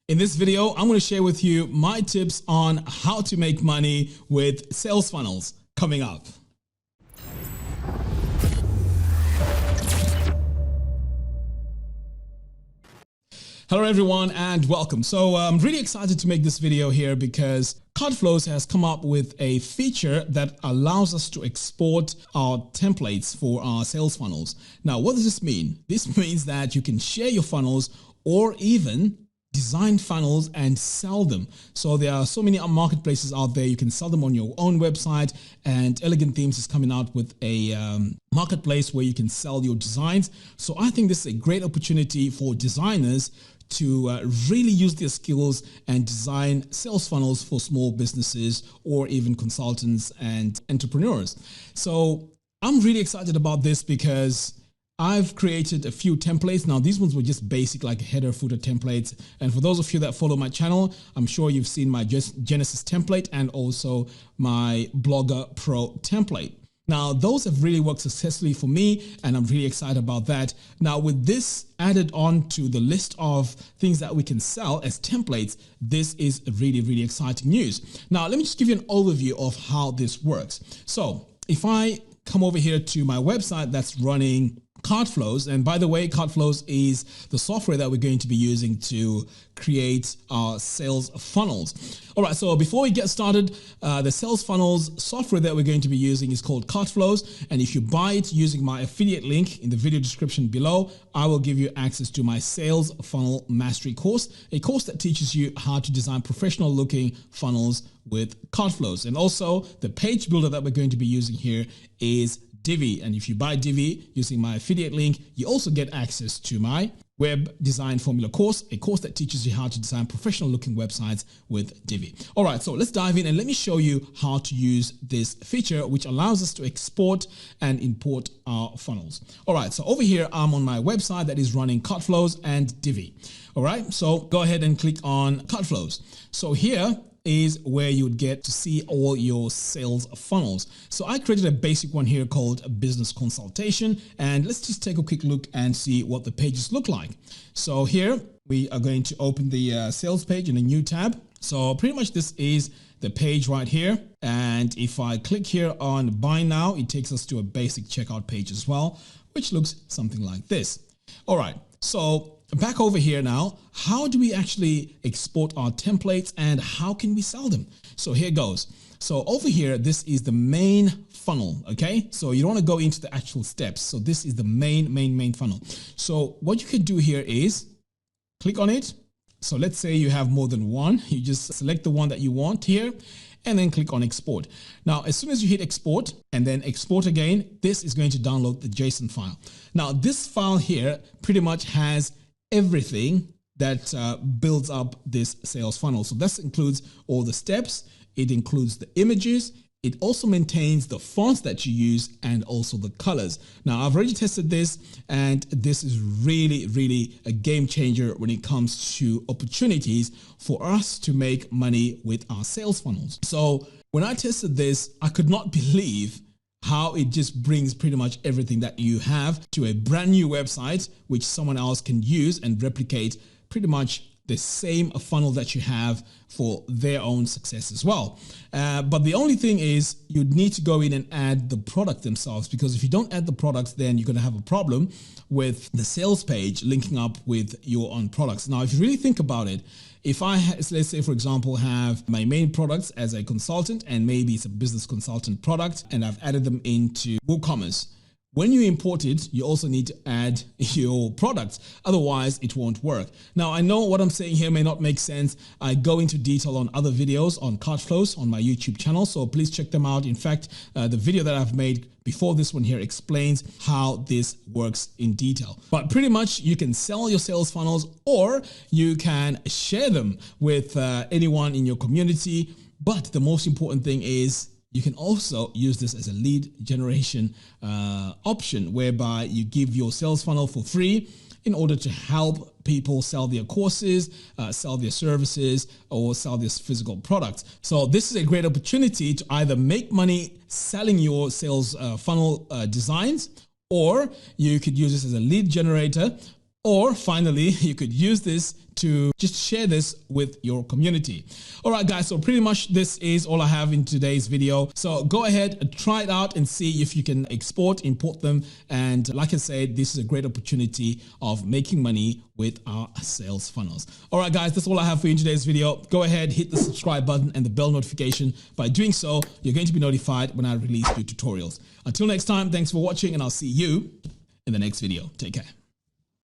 In this video, I'm going to share with you my tips on how to make money with sales funnels coming up. Hello everyone and welcome. So I'm really excited to make this video here because CartFlows has come up with a feature that allows us to export our templates for our sales funnels. Now, what does this mean? This means that you can share your funnels or even design funnels and sell them. So there are so many marketplaces out there. You can sell them on your own website, and Elegant Themes is coming out with a marketplace where you can sell your designs. So I think this is a great opportunity for designers to really use their skills and design sales funnels for small businesses or even consultants and entrepreneurs. So I'm really excited about this because I've created a few templates. Now, these ones were just basic, like header, footer templates. And for those of you that follow my channel, I'm sure you've seen my Genesis template and also my Blogger Pro template. Now, those have really worked successfully for me, and I'm really excited about that. Now, with this added on to the list of things that we can sell as templates, this is really, really exciting news. Now, let me just give you an overview of how this works. So if I come over here to my website that's running CartFlows, and by the way, CartFlows is the software that we're going to be using to create our sales funnels. All right, so before we get started, the sales funnels software that we're going to be using is called CartFlows, and if you buy it using my affiliate link in the video description below, I will give you access to my Sales Funnel Mastery course, a course that teaches you how to design professional looking funnels with CartFlows. And also the page builder that we're going to be using here is Divi, and if you buy Divi using my affiliate link, you also get access to my web design formula course, a course that teaches you how to design professional looking websites with Divi. All right, so let's dive in and let me show you how to use this feature, which allows us to export and import our funnels. All right, so over here, I'm on my website that is running CartFlows and Divi. All right, so go ahead and click on CartFlows. So here is where you would get to see all your sales funnels. So I created a basic one here called business consultation, and let's just take a quick look and see what the pages look like. So here we are going to open the sales page in a new tab. So pretty much this is the page right here. And if I click here on buy now, it takes us to a basic checkout page as well, which looks something like this. All right, so back over here now, how do we actually export our templates and how can we sell them? So here goes. So over here, this is the main funnel, okay? So you don't want to go into the actual steps. So this is the main funnel. So what you can do here is click on it. So let's say you have more than one. You just select the one that you want here and then click on export. Now, as soon as you hit export and then export again, this is going to download the JSON file. Now, this file here pretty much has everything that builds up this sales funnel. So this includes all the steps. It includes the images. It also maintains the fonts that you use and also the colors. Now, I've already tested this, and this is really a game changer when it comes to opportunities for us to make money with our sales funnels. So when I tested this, I could not believe how it just brings pretty much everything that you have to a brand new website, which someone else can use and replicate pretty much the same funnel that you have for their own success as well. But the only thing is you'd need to go in and add the product themselves, because if you don't add the products, then you're going to have a problem with the sales page linking up with your own products. Now, if you really think about it, if I, let's say, for example, have my main products as a consultant, and maybe it's a business consultant product, and I've added them into WooCommerce, when you import it, you also need to add your products. Otherwise, it won't work. Now, I know what I'm saying here may not make sense. I go into detail on other videos on CartFlows on my YouTube channel, so please check them out. In fact, the video that I've made before this one here explains how this works in detail. But pretty much you can sell your sales funnels or you can share them with anyone in your community. But the most important thing is you can also use this as a lead generation option, whereby you give your sales funnel for free in order to help people sell their courses, sell their services, or sell their physical products. So this is a great opportunity to either make money selling your sales funnel designs, or you could use this as a lead generator, or finally, you could use this to just share this with your community. All right, guys, so pretty much this is all I have in today's video. So go ahead, try it out and see if you can export, import them. And like I said, this is a great opportunity of making money with our sales funnels. All right, guys, that's all I have for you in today's video. Go ahead, hit the subscribe button and the bell notification. By doing so, you're going to be notified when I release new tutorials. Until next time, thanks for watching, and I'll see you in the next video. Take care.